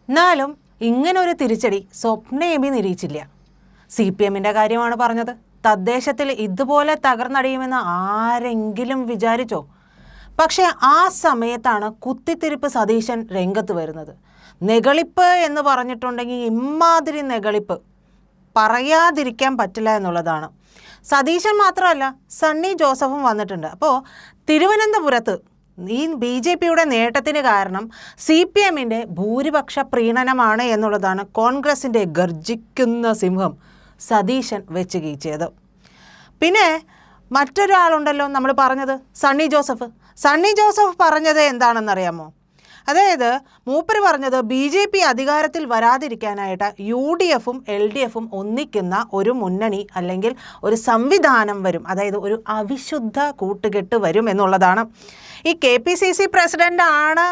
എന്നാലും ഇങ്ങനൊരു തിരിച്ചടി സ്വപ്നേമി നിരീക്ഷിച്ചില്ല. CPM-ൻ്റെ കാര്യമാണ് പറഞ്ഞത്. തദ്ദേശത്തിൽ ഇതുപോലെ തകർന്നടിയുമെന്ന് ആരെങ്കിലും വിചാരിച്ചോ? പക്ഷേ ആ സമയത്താണ് കുത്തിത്തിരിപ്പ് സതീശൻ രംഗത്ത് വരുന്നത്. നെകളിപ്പ് എന്ന് പറഞ്ഞിട്ടുണ്ടെങ്കിൽ ഇമ്മാതിരി നെകളിപ്പ് പറയാതിരിക്കാൻ പറ്റില്ല എന്നുള്ളതാണ്. സതീശൻ മാത്രമല്ല, സണ്ണി ജോസഫും വന്നിട്ടുണ്ട്. അപ്പോൾ തിരുവനന്തപുരത്ത് ഈ BJP-യുടെ നേട്ടത്തിന് കാരണം CPM-ൻ്റെ ഭൂരിപക്ഷ പ്രീണനമാണ് എന്നുള്ളതാണ് കോൺഗ്രസിൻ്റെ ഗർജിക്കുന്ന സിംഹം സതീശൻ വെച്ച് കീച്ചിയത്. പിന്നെ മറ്റൊരാളുണ്ടല്ലോ നമ്മൾ പറഞ്ഞത്, സണ്ണി ജോസഫ് പറഞ്ഞത് എന്താണെന്നറിയാമോ? അതായത് മൂപ്പര് പറഞ്ഞത് BJP അധികാരത്തിൽ വരാതിരിക്കാനായിട്ട് UDF-ഉം LDF-ഉം ഒന്നിക്കുന്ന ഒരു മുന്നണി അല്ലെങ്കിൽ ഒരു സംവിധാനം വരും, അതായത് ഒരു അവിശുദ്ധ കൂട്ടുകെട്ട് വരും എന്നുള്ളതാണ്. ഈ KPCC പ്രസിഡൻ്റാണ്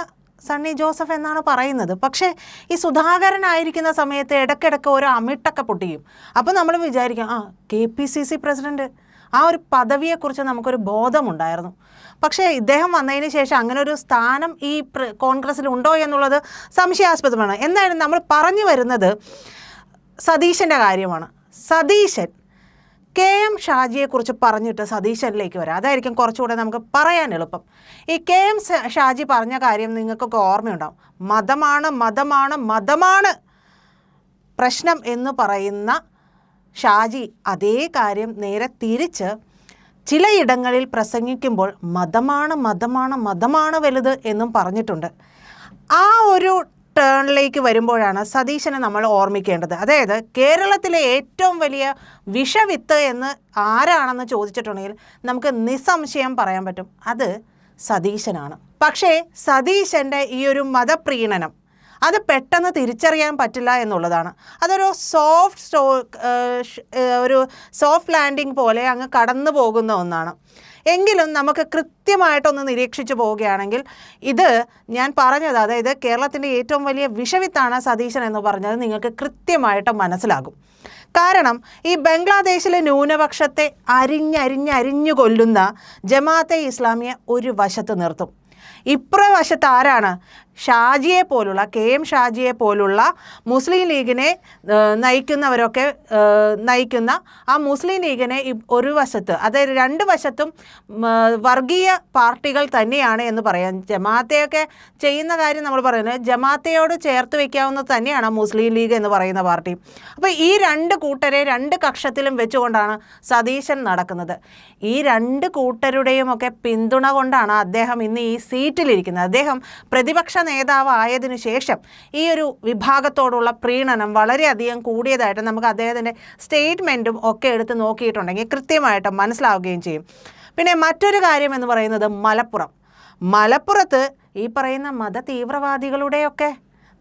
സണ്ണി ജോസഫ് എന്നാണ് പറയുന്നത്. പക്ഷേ ഈ സുധാകരനായിരിക്കുന്ന സമയത്ത് ഇടയ്ക്കിടയ്ക്ക് ഒരു അമിട്ടൊക്കെ പൊട്ടിക്കും. അപ്പോൾ നമ്മൾ വിചാരിക്കും KPCC പ്രസിഡൻറ്റ്, ആ ഒരു പദവിയെക്കുറിച്ച് നമുക്കൊരു ബോധമുണ്ടായിരുന്നു. പക്ഷേ ഇദ്ദേഹം വന്നതിന് ശേഷം അങ്ങനെ ഒരു സ്ഥാനം ഈ കോൺഗ്രസ്സിലുണ്ടോ എന്നുള്ളത് സംശയാസ്പദമാണ്. എന്തായാലും നമ്മൾ പറഞ്ഞു വരുന്നത് സതീശൻ്റെ കാര്യമാണ്. സതീശൻ KM ഷാജിയെക്കുറിച്ച് പറഞ്ഞിട്ട് സതീശനിലേക്ക് വരാം. അതായിരിക്കും കുറച്ചുകൂടെ നമുക്ക് പറയാൻ എളുപ്പം. ഈ KM ഷാജി പറഞ്ഞ കാര്യം നിങ്ങൾക്കൊക്കെ ഓർമ്മയുണ്ടാവും. മതമാണ് പ്രശ്നം എന്ന് പറയുന്ന ഷാജി അതേ കാര്യം നേരെ തിരിച്ച് ചിലയിടങ്ങളിൽ പ്രസംഗിക്കുമ്പോൾ മതമാണ് വലുത് എന്നും പറഞ്ഞിട്ടുണ്ട്. ആ ഒരു ടേണിലേക്ക് വരുമ്പോഴാണ് സതീശനെ നമ്മൾ ഓർമ്മിക്കേണ്ടത്. അതായത് കേരളത്തിലെ ഏറ്റവും വലിയ വിഷവിത്ത് എന്ന് ആരാണെന്ന് ചോദിച്ചിട്ടുണ്ടെങ്കിൽ നമുക്ക് നിസ്സംശയം പറയാൻ പറ്റും, അത് സതീശനാണ്. പക്ഷേ സതീശൻ്റെ ഈ ഒരു മതപ്രീണനം അത് പെട്ടെന്ന് തിരിച്ചറിയാൻ പറ്റില്ല എന്നുള്ളതാണ്. അതൊരു സോഫ്റ്റ് ലാൻഡിങ് പോലെ അങ്ങ് കടന്നു പോകുന്ന ഒന്നാണ്. എങ്കിലും നമുക്ക് കൃത്യമായിട്ടൊന്ന് നിരീക്ഷിച്ചു പോവുകയാണെങ്കിൽ ഇത് ഞാൻ പറഞ്ഞത്, അതായത് കേരളത്തിൻ്റെ ഏറ്റവും വലിയ വിഷവിത്താണ് സതീശൻ എന്ന് പറഞ്ഞത് നിങ്ങൾക്ക് കൃത്യമായിട്ട് മനസ്സിലാകും. കാരണം ഈ ബംഗ്ലാദേശിലെ ന്യൂനപക്ഷത്തെ അരിഞ്ഞു കൊല്ലുന്ന ജമാഅത്തെ ഇസ്ലാമിയെ ഒരു വശത്ത് നിർത്തും. ഇപ്പുറവശത്ത് ആരാണ്? ഷാജിയെ പോലുള്ള KM ഷാജിയെ പോലുള്ള മുസ്ലിം ലീഗിനെ നയിക്കുന്നവരൊക്കെ നയിക്കുന്ന ആ മുസ്ലിം ലീഗിനെ ഒരു വശത്ത്, അതായത് രണ്ട് വശത്തും വർഗീയ പാർട്ടികൾ തന്നെയാണ് എന്ന് പറയാം. ജമാഅത്തെയൊക്കെ ചെയ്യുന്ന കാര്യം നമ്മൾ പറയുന്നത് ജമാഅത്തെയോട് ചേർത്ത് വയ്ക്കാവുന്നത് തന്നെയാണ് മുസ്ലിം ലീഗ് എന്ന് പറയുന്ന പാർട്ടി. അപ്പോൾ ഈ രണ്ട് കൂട്ടരെ രണ്ട് കക്ഷത്തിലും വെച്ചുകൊണ്ടാണ് സതീശൻ നടക്കുന്നത്. ഈ രണ്ട് കൂട്ടരുടെയും ഒക്കെ പിന്തുണ കൊണ്ടാണ് അദ്ദേഹം ഇന്ന് ഈ സീറ്റിലിരിക്കുന്നത്. അദ്ദേഹം പ്രതിപക്ഷ നേതാവായതിനു ശേഷം ഈ ഒരു വിഭാഗത്തോടുള്ള പ്രീണനം വളരെയധികം കൂടിയതായിട്ട് നമുക്ക് അദ്ദേഹത്തിൻ്റെ സ്റ്റേറ്റ്മെൻറ്റും ഒക്കെ എടുത്ത് നോക്കിയിട്ടുണ്ടെങ്കിൽ കൃത്യമായിട്ട് മനസ്സിലാവുകയും ചെയ്യും. പിന്നെ മറ്റൊരു കാര്യം എന്ന് പറയുന്നത് മലപ്പുറത്ത് ഈ പറയുന്ന മത തീവ്രവാദികളുടെയൊക്കെ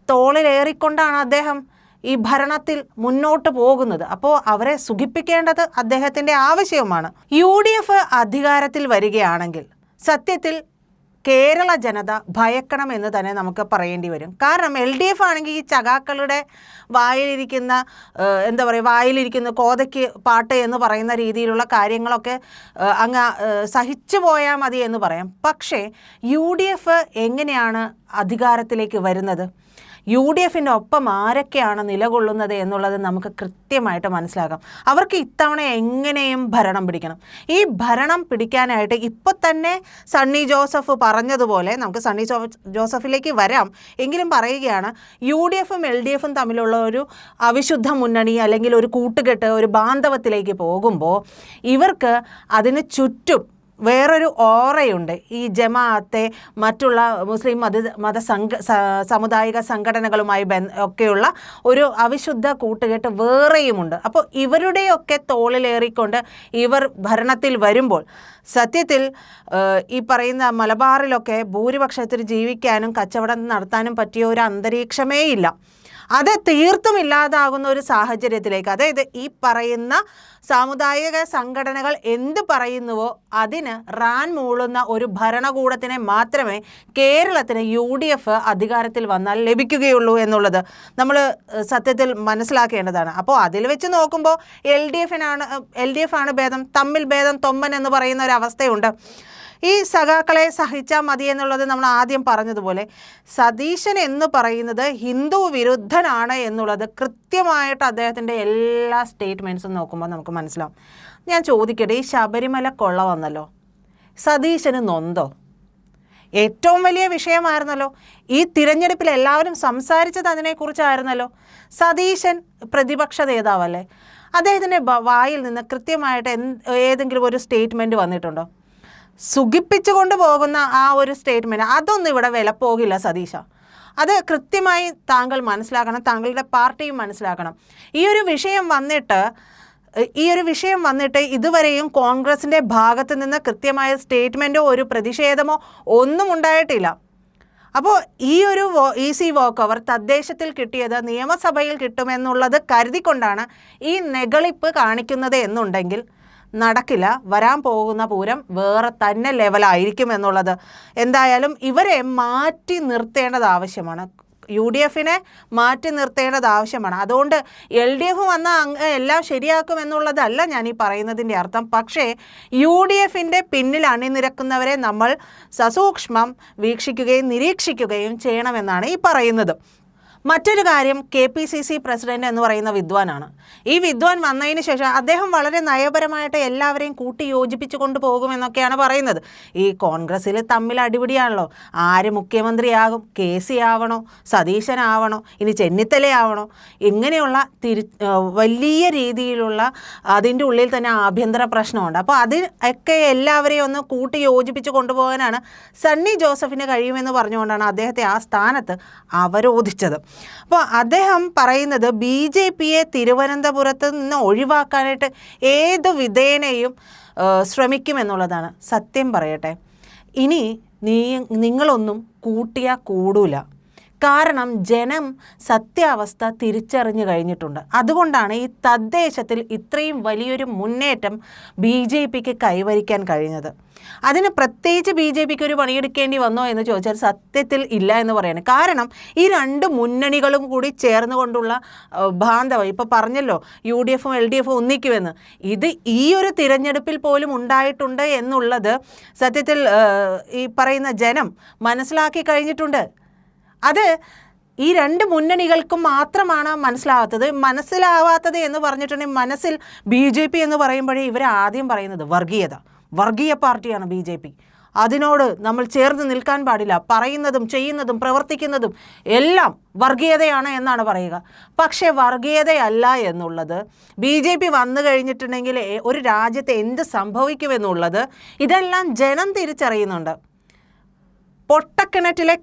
തോളിലേറിക്കൊണ്ടാണ് അദ്ദേഹം ഈ ഭരണത്തിൽ മുന്നോട്ട് പോകുന്നത്. അപ്പോൾ അവരെ സുഖിപ്പിക്കേണ്ടത് അദ്ദേഹത്തിൻ്റെ ആവശ്യവുമാണ്. UDF അധികാരത്തിൽ വരികയാണെങ്കിൽ സത്യത്തിൽ കേരള ജനത ഭയക്കണമെന്ന് തന്നെ നമുക്ക് പറയേണ്ടി വരും. കാരണം LDF ആണെങ്കിൽ ഈ ചകാക്കളുടെ വായിലിരിക്കുന്ന കോതയ്ക്ക് പാട്ട് എന്ന് പറയുന്ന രീതിയിലുള്ള കാര്യങ്ങളൊക്കെ അങ്ങ് സഹിച്ചു പോയാൽ മതി എന്ന് പറയാം. പക്ഷേ UDF എങ്ങനെയാണ് അധികാരത്തിലേക്ക് വരുന്നത്? UDF-ൻ്റെ ഒപ്പം ആരൊക്കെയാണ് നിലകൊള്ളുന്നത് എന്നുള്ളത് നമുക്ക് കൃത്യമായിട്ട് മനസ്സിലാക്കാം. അവർക്ക് ഇത്തവണ എങ്ങനെയും ഭരണം പിടിക്കണം. ഈ ഭരണം പിടിക്കാനായിട്ട് ഇപ്പോൾ തന്നെ സണ്ണി ജോസഫ് പറഞ്ഞതുപോലെ നമുക്ക് സണ്ണി ജോസഫിലേക്ക് വരാം. എങ്കിലും പറയുകയാണ്, UDF-ഉം LDF-ഉം തമ്മിലുള്ള ഒരു അവിശുദ്ധ മുന്നണി അല്ലെങ്കിൽ ഒരു കൂട്ടുകെട്ട്, ഒരു ബാന്ധവത്തിലേക്ക് പോകുമ്പോൾ ഇവർക്ക് അതിന് ചുറ്റും വേറൊരു ഓറയുണ്ട്. ഈ ജമാഅത്തെ മറ്റുള്ള മുസ്ലിം സാമുദായിക സംഘടനകളുമായി ഒക്കെയുള്ള ഒരു അവിശുദ്ധ കൂട്ടുകെട്ട് വേറെയുമുണ്ട്. അപ്പോൾ ഇവരുടെയൊക്കെ തോളിലേറിക്കൊണ്ട് ഇവർ ഭരണത്തിൽ വരുമ്പോൾ സത്യത്തിൽ ഈ പറയുന്ന മലബാറിലൊക്കെ ഭൂരിപക്ഷത്തിൽ ജീവിക്കാനും കച്ചവടം നടത്താനും പറ്റിയ ഒരു അന്തരീക്ഷമേ ഇല്ല. അത് തീർത്തും ഇല്ലാതാകുന്ന ഒരു സാഹചര്യത്തിലേക്ക്, അതായത് ഈ പറയുന്ന സാമുദായിക സംഘടനകൾ എന്ത് പറയുന്നുവോ അതിന് റാൻ മൂളുന്ന ഒരു ഭരണകൂടത്തിനെ മാത്രമേ കേരളത്തിന് UDF അധികാരത്തിൽ വന്നാൽ ലഭിക്കുകയുള്ളൂ എന്നുള്ളത് നമ്മൾ സത്യത്തിൽ മനസ്സിലാക്കേണ്ടതാണ്. അപ്പോൾ അതിൽ വെച്ച് നോക്കുമ്പോൾ LDF ആണ് ഭേദം, തമ്മിൽ ഭേദം തൊമ്മൻ എന്ന് പറയുന്ന ഒരു അവസ്ഥയുണ്ട്. ഈ സഖാക്കളെ സഹിച്ചാൽ മതി എന്നുള്ളത് നമ്മൾ ആദ്യം പറഞ്ഞതുപോലെ സതീശൻ എന്ന് പറയുന്നത് ഹിന്ദു വിരുദ്ധനാണ് എന്നുള്ളത് കൃത്യമായിട്ട് അദ്ദേഹത്തിൻ്റെ എല്ലാ സ്റ്റേറ്റ്മെൻറ്റ്സും നോക്കുമ്പോൾ നമുക്ക് മനസ്സിലാവും. ഞാൻ ചോദിക്കട്ടെ, ഈ ശബരിമല കൊള്ള വന്നല്ലോ, സതീശന് നൊന്തോ? ഏറ്റവും വലിയ വിഷയമായിരുന്നല്ലോ. ഈ തിരഞ്ഞെടുപ്പിൽ എല്ലാവരും സംസാരിച്ചത് അതിനെക്കുറിച്ചായിരുന്നല്ലോ. സതീശൻ പ്രതിപക്ഷ നേതാവല്ലേ, അദ്ദേഹത്തിൻ്റെ വായിൽ നിന്ന് കൃത്യമായിട്ട് ഏതെങ്കിലും ഒരു സ്റ്റേറ്റ്മെൻറ്റ് വന്നിട്ടുണ്ടോ? സുഖിപ്പിച്ചുകൊണ്ട് പോകുന്ന ആ ഒരു സ്റ്റേറ്റ്മെൻറ്റ്, അതൊന്നും ഇവിടെ വില പോകില്ല സതീശ. അത് കൃത്യമായി താങ്കൾ മനസ്സിലാക്കണം, താങ്കളുടെ പാർട്ടിയും മനസ്സിലാക്കണം. ഈ ഒരു വിഷയം വന്നിട്ട് ഇതുവരെയും കോൺഗ്രസിൻ്റെ ഭാഗത്ത് നിന്ന് കൃത്യമായ സ്റ്റേറ്റ്മെൻറ്റോ ഒരു പ്രതിഷേധമോ ഒന്നും ഉണ്ടായിട്ടില്ല. അപ്പോൾ ഈ ഒരു ഈസി വോക്ക് ഓവർ തദ്ദേശത്തിൽ കിട്ടിയത് നിയമസഭയിൽ കിട്ടുമെന്നുള്ളത് കരുതിക്കൊണ്ടാണ് ഈ നെഗളിപ്പ് കാണിക്കുന്നത് എന്നുണ്ടെങ്കിൽ നടക്കില്ല. വരാൻ പോകുന്ന പൂരം വേറെ തന്നെ ലെവലായിരിക്കും എന്നുള്ളത് എന്തായാലും ഇവരെ മാറ്റി നിർത്തേണ്ടത് ആവശ്യമാണ്. UDFനെ മാറ്റി നിർത്തേണ്ടത് ആവശ്യമാണ്. അതുകൊണ്ട് LDF വന്നാൽ എല്ലാം ശരിയാക്കുമെന്നുള്ളതല്ല ഞാൻ ഈ പറയുന്നതിൻ്റെ അർത്ഥം. പക്ഷേ UDFൻ്റെ പിന്നിൽ അണിനിരക്കുന്നവരെ നമ്മൾ സസൂക്ഷ്മം വീക്ഷിക്കുകയും നിരീക്ഷിക്കുകയും ചെയ്യണമെന്നാണ് ഈ പറയുന്നത്. മറ്റൊരു കാര്യം, KPCC പ്രസിഡന്റ് എന്ന് പറയുന്ന വിദ്വാനാണ്. ഈ വിദ്വാൻ വന്നതിന് ശേഷം അദ്ദേഹം വളരെ നയപരമായിട്ട് എല്ലാവരെയും കൂട്ടി യോജിപ്പിച്ചു കൊണ്ടുപോകുമെന്നൊക്കെയാണ് പറയുന്നത്. ഈ കോൺഗ്രസ്സിൽ തമ്മിൽ അടിപിടിയാണല്ലോ, ആര് മുഖ്യമന്ത്രിയാകും, KC ആവണോ, സതീശനാവണോ, ഇനി ചെന്നിത്തലയാവണോ, ഇങ്ങനെയുള്ള വലിയ രീതിയിലുള്ള അതിൻ്റെ ഉള്ളിൽ തന്നെ ആഭ്യന്തര പ്രശ്നമുണ്ട്. അപ്പോൾ അതിനൊക്കെ എല്ലാവരെയും ഒന്ന് കൂട്ടി യോജിപ്പിച്ച് കൊണ്ടുപോകാനാണ് സണ്ണി ജോസഫിന് കഴിയുമെന്ന് പറഞ്ഞുകൊണ്ടാണ് അദ്ദേഹത്തെ ആ സ്ഥാനത്ത് അവരോധിച്ചത്. അപ്പോൾ അദ്ദേഹം പറയുന്നത് BJPയെ തിരുവനന്തപുരത്ത് നിന്ന് ഒഴിവാക്കാനായിട്ട് ഏതു വിധേനയും ശ്രമിക്കുമെന്നുള്ളതാണ്. സത്യം പറയട്ടെ, ഇനി നിങ്ങളൊന്നും കൂട്ടിയാൽ കൂടൂല. കാരണം ജനം സത്യാവസ്ഥ തിരിച്ചറിഞ്ഞു കഴിഞ്ഞിട്ടുണ്ട്. അതുകൊണ്ടാണ് ഈ തദ്ദേശത്തിൽ ഇത്രയും വലിയൊരു മുന്നേറ്റം BJPക്ക് കൈവരിക്കാൻ കഴിഞ്ഞത്. അതിന് പ്രത്യേകിച്ച് BJPക്ക് ഒരു പണിയെടുക്കേണ്ടി വന്നോ എന്ന് ചോദിച്ചാൽ സത്യത്തിൽ ഇല്ല എന്ന് പറയാണ്. കാരണം ഈ രണ്ട് മുന്നണികളും കൂടി ചേർന്നുകൊണ്ടുള്ള ബാന്ധവം, ഇപ്പോൾ പറഞ്ഞല്ലോ UDFും LDFും ഒന്നിക്കുമെന്ന്, ഇത് ഈ ഒരു തിരഞ്ഞെടുപ്പിൽ പോലും ഉണ്ടായിട്ടുണ്ട് എന്നുള്ളത് സത്യത്തിൽ ഈ പറയുന്ന ജനം മനസ്സിലാക്കി കഴിഞ്ഞിട്ടുണ്ട്. അത് ഈ രണ്ട് മുന്നണികൾക്കും മാത്രമാണ് മനസ്സിലാവാത്തത് എന്ന് പറഞ്ഞിട്ടുണ്ടെങ്കിൽ മനസ്സിൽ BJP എന്ന് പറയുമ്പോഴേ ഇവർ ആദ്യം പറയുന്നത് വർഗീയ പാർട്ടിയാണ് BJP. അതിനോട് നമ്മൾ ചേർന്ന് നിൽക്കാൻ പാടില്ല. പറയുന്നതും ചെയ്യുന്നതും പ്രവർത്തിക്കുന്നതും എല്ലാം വർഗീയതയാണ് എന്നാണ് പറയുക. പക്ഷേ വർഗീയതയല്ല എന്നുള്ളത്, BJP വന്നു കഴിഞ്ഞിട്ടുണ്ടെങ്കിൽ ഒരു രാജ്യത്ത് എന്ത് സംഭവിക്കുമെന്നുള്ളത് ഇതെല്ലാം ജനം തിരിച്ചറിയുന്നുണ്ട്. പൊട്ടക്കിണറ്റിലെ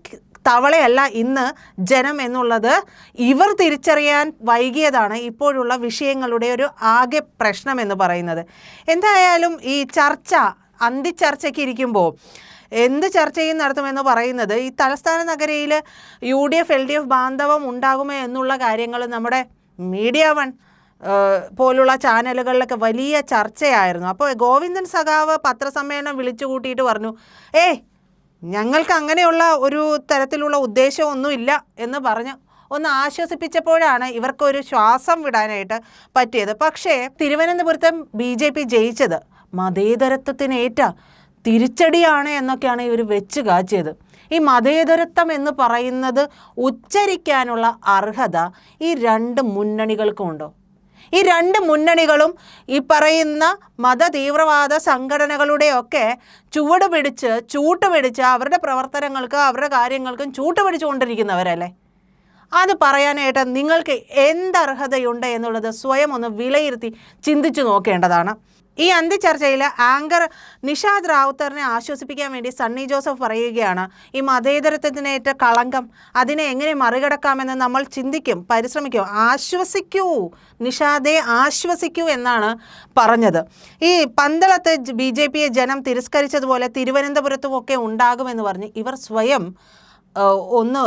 തവളയല്ല ഇന്ന് ജനം എന്നുള്ളത് ഇവർ തിരിച്ചറിയാൻ വൈകിയതാണ് ഇപ്പോഴുള്ള വിഷയങ്ങളുടെ ഒരു ആകെ പ്രശ്നം എന്ന് പറയുന്നത്. എന്തായാലും ഈ അന്തിച്ചർച്ചയ്ക്ക് ഇരിക്കുമ്പോൾ എന്ത് ചർച്ചയും നടത്തുമെന്ന് പറയുന്നത്, ഈ തലസ്ഥാന നഗരിയിൽ UDF LDF ബാന്ധവം ഉണ്ടാകുമോ എന്നുള്ള കാര്യങ്ങൾ നമ്മുടെ മീഡിയ വൺ പോലുള്ള ചാനലുകളിലൊക്കെ വലിയ ചർച്ചയായിരുന്നു. അപ്പോൾ ഗോവിന്ദൻ സഖാവ് പത്രസമ്മേളനം വിളിച്ചു കൂട്ടിയിട്ട് പറഞ്ഞു, ഞങ്ങൾക്ക് അങ്ങനെയുള്ള ഒരു തരത്തിലുള്ള ഉദ്ദേശമൊന്നുമില്ല എന്ന് പറഞ്ഞ് ഒന്ന് ആശ്വസിപ്പിച്ചപ്പോഴാണ് ഇവർക്കൊരു ശ്വാസം വിടാനായിട്ട് പറ്റിയത്. പക്ഷേ തിരുവനന്തപുരത്ത് BJP ജയിച്ചത് മതേതരത്വത്തിനേറ്റ തിരിച്ചടിയാണ് എന്നൊക്കെയാണ് ഇവർ വെച്ച് കാച്ചിയത്. ഈ മതേതരത്വം എന്ന് പറയുന്നത് ഉച്ചരിക്കാനുള്ള അർഹത ഈ രണ്ട് മുന്നണികൾക്കും ഉണ്ടോ? ഈ രണ്ട് മുന്നണികളും ഈ പറയുന്ന മതതീവ്രവാദ സംഘടനകളുടെയൊക്കെ ചൂട്ടുപിടിച്ച് അവരുടെ പ്രവർത്തനങ്ങൾക്ക് അവരുടെ കാര്യങ്ങൾക്കും ചൂട്ടുപിടിച്ചുകൊണ്ടിരിക്കുന്നവരല്ലേ? അത് പറയാനായിട്ട് നിങ്ങൾക്ക് എന്തർഹതയുണ്ട് എന്നുള്ളത് സ്വയം ഒന്ന് വിലയിരുത്തി ചിന്തിച്ചു നോക്കേണ്ടതാണ്. ഈ അന്തിച്ചർച്ചയിൽ ആങ്കർ നിഷാദ് റാവുത്തറിനെ ആശ്വസിപ്പിക്കാൻ വേണ്ടി സണ്ണി ജോസഫ് പറയുകയാണ്, ഈ മതേതരത്വത്തിനേറ്റ കളങ്കം അതിനെ എങ്ങനെ മറികടക്കാമെന്ന് നമ്മൾ ചിന്തിക്കും, പരിശ്രമിക്കും. ആശ്വസിക്കൂ നിഷാദെ, ആശ്വസിക്കൂ എന്നാണ് പറഞ്ഞത്. ഈ പന്തളത്ത് BJPയെ ജനം തിരസ്കരിച്ചതുപോലെ തിരുവനന്തപുരത്തുമൊക്കെ ഉണ്ടാകുമെന്ന് പറഞ്ഞ് ഇവർ സ്വയം ഒന്ന്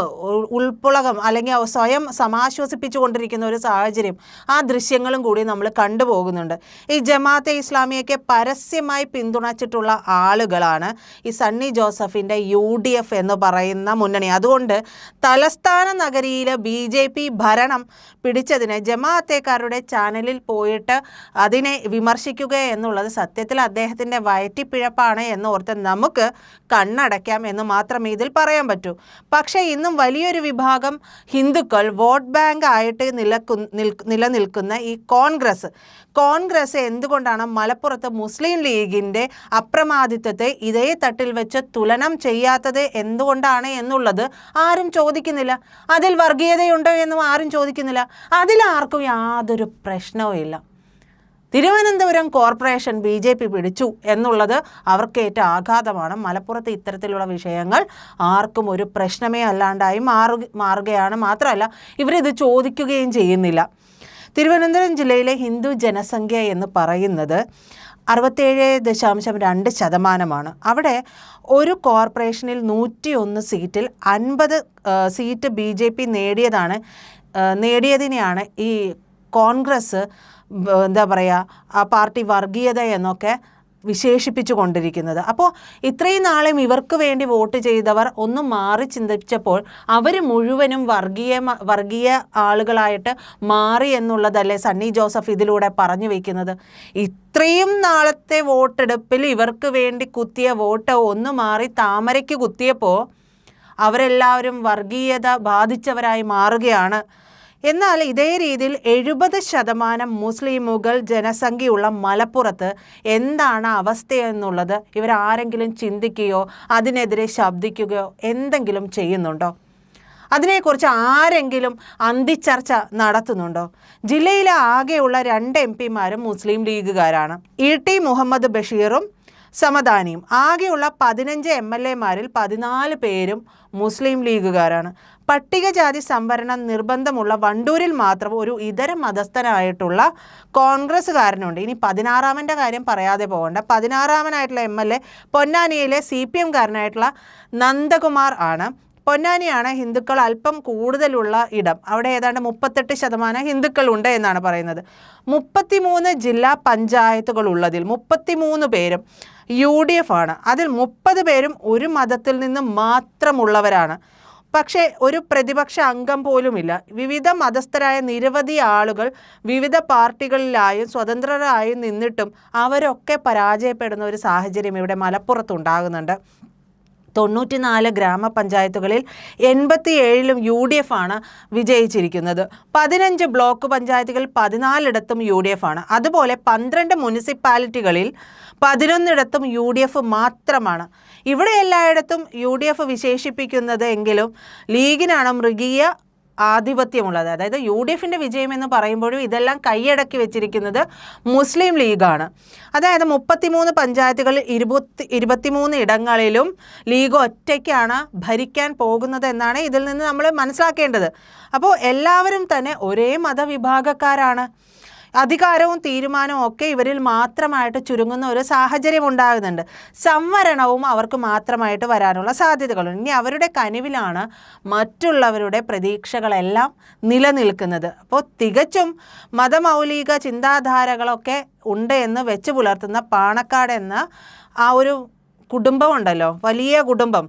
ഉൾപ്പുളകം അല്ലെങ്കിൽ സ്വയം സമാശ്വസിപ്പിച്ചു കൊണ്ടിരിക്കുന്ന ഒരു സാഹചര്യം, ആ ദൃശ്യങ്ങളും കൂടി നമ്മൾ കണ്ടുപോകുന്നുണ്ട്. ഈ ജമാഅത്തെ ഇസ്ലാമിയൊക്കെ പരസ്യമായി പിന്തുണച്ചിട്ടുള്ള ആളുകളാണ് ഈ സണ്ണി ജോസഫിൻ്റെ UDF എന്ന് പറയുന്ന മുന്നണി. അതുകൊണ്ട് തലസ്ഥാന നഗരിയിൽ BJP ഭരണം പിടിച്ചതിനെ ജമാഅത്തേക്കാരുടെ ചാനലിൽ പോയിട്ട് അതിനെ വിമർശിക്കുക എന്നുള്ളത് സത്യത്തിൽ അദ്ദേഹത്തിൻ്റെ വയറ്റിപ്പിഴപ്പാണ് എന്നോർത്ത് നമുക്ക് കണ്ണടയ്ക്കാം എന്ന് മാത്രമേ ഇതിൽ പറയാൻ പറ്റൂ. പക്ഷേ ഇന്നും വലിയൊരു വിഭാഗം ഹിന്ദുക്കൾ വോട്ട് ബാങ്ക് ആയിട്ട് നിലനിൽക്കുന്ന ഈ കോൺഗ്രസ് എന്തുകൊണ്ടാണ് മലപ്പുറത്ത് മുസ്ലിം ലീഗിൻ്റെ അപ്രമാദിത്വത്തെ ഇതേ തട്ടിൽ വെച്ച് തുലനം ചെയ്യാത്തത് എന്തുകൊണ്ടാണ് എന്നുള്ളത് ആരും ചോദിക്കുന്നില്ല. അതിൽ വർഗീയതയുണ്ടോ എന്നും ആരും ചോദിക്കുന്നില്ല. അതിലാർക്കും യാതൊരു പ്രശ്നവും ഇല്ല. തിരുവനന്തപുരം കോർപ്പറേഷൻ BJP പിടിച്ചു എന്നുള്ളത് അവർക്കേറ്റ ആഘാതമാണ്. മലപ്പുറത്ത് ഇത്തരത്തിലുള്ള വിഷയങ്ങൾ ആർക്കും ഒരു പ്രശ്നമേ അല്ലാണ്ടായി മാറുകയാണ്. മാത്രമല്ല ഇവരിത് ചോദിക്കുകയും ചെയ്യുന്നില്ല. തിരുവനന്തപുരം ജില്ലയിലെ ഹിന്ദു ജനസംഖ്യ എന്ന് പറയുന്നത് 67.2%. അവിടെ ഒരു കോർപ്പറേഷനിൽ 101 സീറ്റിൽ 50 സീറ്റ് BJP നേടിയതിനെയാണ് ഈ കോൺഗ്രസ് എന്താ പറയുക ആ പാർട്ടി വർഗീയത എന്നൊക്കെ വിശേഷിപ്പിച്ചു കൊണ്ടിരിക്കുന്നത്. അപ്പോൾ ഇത്രയും നാളും ഇവർക്ക് വേണ്ടി വോട്ട് ചെയ്തവർ ഒന്ന് മാറി ചിന്തിച്ചപ്പോൾ അവർ മുഴുവനും വർഗീയ ആളുകളായിട്ട് മാറി എന്നുള്ളതല്ലേ സണ്ണി ജോസഫ് ഇതിലൂടെ പറഞ്ഞു വയ്ക്കുന്നത്. ഇത്രയും നാളത്തെ വോട്ടെടുപ്പിൽ ഇവർക്ക് വേണ്ടി കുത്തിയ വോട്ട് ഒന്ന് മാറി താമരയ്ക്ക് കുത്തിയപ്പോൾ അവരെല്ലാവരും വർഗീയത ബാധിച്ചവരായി മാറുകയാണ്. എന്നാൽ ഇതേ രീതിയിൽ 70% മുസ്ലിമുകൾ ജനസംഖ്യയുള്ള മലപ്പുറത്ത് എന്താണ് അവസ്ഥയെന്നുള്ളത് ഇവരാരെങ്കിലും ചിന്തിക്കുകയോ അതിനെതിരെ ശബ്ദിക്കുകയോ എന്തെങ്കിലും ചെയ്യുന്നുണ്ടോ? അതിനെക്കുറിച്ച് ആരെങ്കിലും അന്തിച്ചർച്ച നടത്തുന്നുണ്ടോ? ജില്ലയിലെ ആകെയുള്ള 2 MP-മാരും മുസ്ലിം ലീഗുകാരാണ്. ET മുഹമ്മദ് ബഷീറും സമദാനിയും. ആകെയുള്ള 15 MLA-മാരിൽ 14 പേരും മുസ്ലിം ലീഗുകാരാണ്. പട്ടികജാതി സംവരണം നിർബന്ധമുള്ള വണ്ടൂരിൽ മാത്രം ഒരു ഇതര മതസ്ഥനായിട്ടുള്ള കോൺഗ്രസ്സുകാരനുണ്ട്. ഇനി 16-ാമൻ്റെ കാര്യം പറയാതെ പോകണ്ട. 16-ാമനായിട്ടുള്ള MLA പൊന്നാനിയിലെ CPM-കാരനായിട്ടുള്ള നന്ദകുമാർ ആണ്. പൊന്നാനിയാണ് ഹിന്ദുക്കൾ അല്പം കൂടുതലുള്ള ഇടം. അവിടെ ഏതാണ്ട് 38% ഹിന്ദുക്കളുണ്ട് എന്നാണ് പറയുന്നത്. 33 ജില്ലാ പഞ്ചായത്തുകളുള്ളതിൽ 33 പേരും UDF ആണ്. അതിൽ 30 പേരും ഒരു മതത്തിൽ നിന്ന് മാത്രമുള്ളവരാണ്. പക്ഷേ ഒരു പ്രതിപക്ഷ അംഗം പോലുമില്ല. വിവിധ മതസ്ഥരായ നിരവധി ആളുകൾ വിവിധ പാർട്ടികളിലായും സ്വതന്ത്രരായും നിന്നിട്ടും അവരൊക്കെ പരാജയപ്പെടുന്ന ഒരു സാഹചര്യം ഇവിടെ മലപ്പുറത്തുണ്ടാകുന്നുണ്ട്. 94 ഗ്രാമപഞ്ചായത്തുകളിൽ 87-ലും UDF ആണ് വിജയിച്ചിരിക്കുന്നത്. 15 ബ്ലോക്ക് പഞ്ചായത്തുകളിൽ 14-ഇടത്തും UDF ആണ്. അതുപോലെ 12 മുനിസിപ്പാലിറ്റികളിൽ 11-ഇടത്തും UDF മാത്രമാണ്. ഇവിടെ എല്ലായിടത്തും UDF വിശേഷിപ്പിക്കുന്നത് എങ്കിലും ലീഗിനാണ് മൃഗീയ ആധിപത്യമുള്ളത്. അതായത് UDFൻ്റെ വിജയം എന്ന് പറയുമ്പോഴും ഇതെല്ലാം കൈയടക്കി വെച്ചിരിക്കുന്നത് മുസ്ലിം ലീഗാണ്. അതായത് 33 പഞ്ചായത്തുകളിൽ 23 ഇടങ്ങളിലും ലീഗ് ഒറ്റയ്ക്കാണ് ഭരിക്കാൻ പോകുന്നത് എന്നാണ് ഇതിൽ നിന്ന് നമ്മൾ മനസ്സിലാക്കേണ്ടത്. അപ്പോൾ എല്ലാവരും തന്നെ ഒരേ മതവിഭാഗക്കാരാണ്. അധികാരവും തീരുമാനവും ഒക്കെ ഇവരിൽ മാത്രമായിട്ട് ചുരുങ്ങുന്ന ഒരു സാഹചര്യം ഉണ്ടാകുന്നുണ്ട്. സംവരണവും അവർക്ക് മാത്രമായിട്ട് വരാനുള്ള സാധ്യതകളുണ്ട്. ഇനി അവരുടെ കനിവിലാണ് മറ്റുള്ളവരുടെ പ്രതീക്ഷകളെല്ലാം നിലനിൽക്കുന്നത്. അപ്പോൾ തികച്ചും മതമൗലിക ചിന്താധാരകളൊക്കെ ഉണ്ട് എന്ന് വെച്ച് പുലർത്തുന്ന പാണക്കാട് എന്ന ആ ഒരു കുടുംബമുണ്ടല്ലോ, വലിയ കുടുംബം,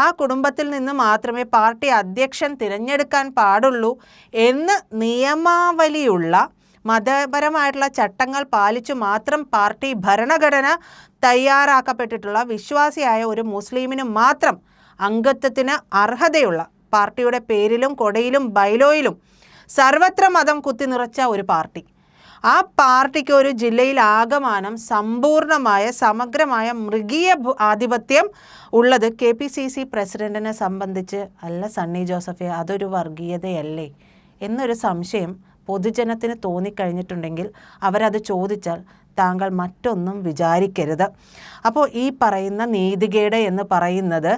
ആ കുടുംബത്തിൽ നിന്ന് മാത്രമേ പാർട്ടി അധ്യക്ഷൻ തിരഞ്ഞെടുക്കാൻ പാടുള്ളൂ എന്ന് നിയമാവലിയുള്ള മതപരമായിട്ടുള്ള ചട്ടങ്ങൾ പാലിച്ചു മാത്രം പാർട്ടി ഭരണഘടന തയ്യാറാക്കപ്പെട്ടിട്ടുള്ള വിശ്വാസിയായ ഒരു മുസ്ലിമിന് മാത്രം അംഗത്വത്തിന് അർഹതയുള്ള, പാർട്ടിയുടെ പേരിലും കൊടയിലും ബൈലോയിലും സർവത്ര മതം കുത്തി നിറച്ച ഒരു പാർട്ടി. ആ പാർട്ടിക്ക് ഒരു ജില്ലയിൽ ആകമാനം സമ്പൂർണമായ സമഗ്രമായ മൃഗീയ ആധിപത്യം ഉള്ളത് KPCC പ്രസിഡന്റിനെ സംബന്ധിച്ച് അല്ല സണ്ണി ജോസഫെ, അതൊരു വർഗീയതയല്ലേ എന്നൊരു സംശയം പൊതുജനത്തിന് തോന്നിക്കഴിഞ്ഞിട്ടുണ്ടെങ്കിൽ അവരത് ചോദിച്ചാൽ താങ്കൾ മറ്റൊന്നും വിചാരിക്കരുത്. അപ്പോൾ ഈ പറയുന്ന നീതികേട് എന്ന് പറയുന്നത്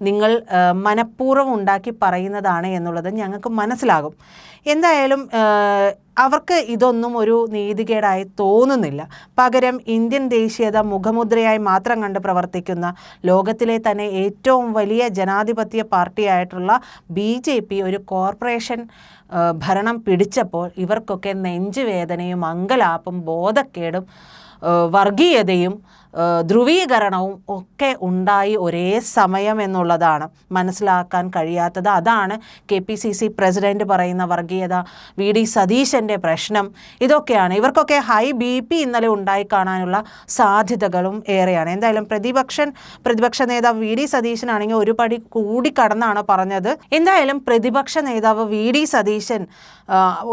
നിങ്ങൾ മനഃപൂർവ്വം ഉണ്ടാക്കി പറയുന്നതാണ് എന്നുള്ളത് ഞങ്ങൾക്ക് മനസ്സിലാകും. എന്തായാലും അവർക്ക് ഇതൊന്നും ഒരു നീതികേടായി തോന്നുന്നില്ല. പകരം ഇന്ത്യൻ ദേശീയത മുഖമുദ്രയായി മാത്രം കണ്ട് പ്രവർത്തിക്കുന്ന ലോകത്തിലെ തന്നെ ഏറ്റവും വലിയ ജനാധിപത്യ പാർട്ടിയായിട്ടുള്ള BJP ഒരു കോർപ്പറേഷൻ ഭരണം പിടിച്ചപ്പോൾ ഇവർക്കൊക്കെ നെഞ്ചുവേദനയും അങ്കലാപ്പും ബോധക്കേടും വർഗീയതയും ധ്രുവീകരണവും ഒക്കെ ഉണ്ടായി ഒരേ സമയം എന്നുള്ളതാണ് മനസ്സിലാക്കാൻ കഴിയാത്തത്. അതാണ് KPCC പ്രസിഡന്റ് പറയുന്ന വർഗീയത, VD സതീശൻ്റെ പ്രശ്നം, ഇതൊക്കെയാണ്. ഇവർക്കൊക്കെ ഹൈ BP ഇന്നലെ ഉണ്ടായി കാണാനുള്ള സാധ്യതകളും ഏറെയാണ്. എന്തായാലും പ്രതിപക്ഷ നേതാവ് VD സതീശനാണെങ്കിൽ ഒരു പടി കൂടി കടന്നാണ് പറഞ്ഞത്. എന്തായാലും പ്രതിപക്ഷ നേതാവ് VD സതീശൻ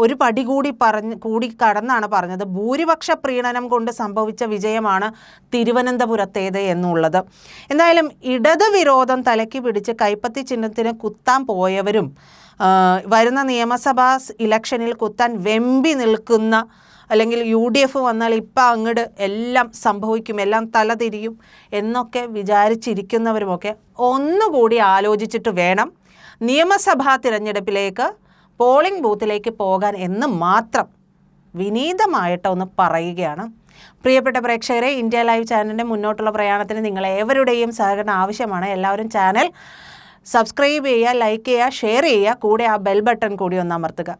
ഒരു പടി കൂടി കടന്നാണ് പറഞ്ഞത്. ഭൂരിപക്ഷ പ്രീണനം കൊണ്ട് സംഭവിച്ച വിജയമാണ് തിരുവനന്തപുരത്തേത് എന്നുള്ളത്. എന്തായാലും ഇടത് വിരോധം തലയ്ക്ക് പിടിച്ച് കൈപ്പത്തി ചിഹ്നത്തിന് കുത്താൻ പോയവരും വരുന്ന നിയമസഭാ ഇലക്ഷനിൽ കുത്താൻ വെമ്പി നിൽക്കുന്ന, അല്ലെങ്കിൽ UDF വന്നാൽ ഇപ്പം അങ്ങോട്ട് എല്ലാം സംഭവിക്കും, എല്ലാം തലതിരിയും എന്നൊക്കെ വിചാരിച്ചിരിക്കുന്നവരുമൊക്കെ ഒന്നുകൂടി ആലോചിച്ചിട്ട് വേണം നിയമസഭാ തിരഞ്ഞെടുപ്പിലേക്ക് പോളിംഗ് ബൂത്തിലേക്ക് പോകാൻ എന്ന് മാത്രം വിനീതമായിട്ടൊന്ന് പറയുകയാണ്. പ്രിയപ്പെട്ട പ്രേക്ഷകരെ, ഇന്ത്യ ലൈവ് ചാനലിൻ്റെ മുന്നോട്ടുള്ള പ്രയാണത്തിന് നിങ്ങളേവരുടെയും സഹകരണം ആവശ്യമാണ്. എല്ലാവരും ചാനൽ സബ്സ്ക്രൈബ് ചെയ്യുക, ലൈക്ക് ചെയ്യുക, ഷെയർ ചെയ്യുക, കൂടെ ആ ബെൽ ബട്ടൺ കൂടി ഒന്ന് അമർത്തുക.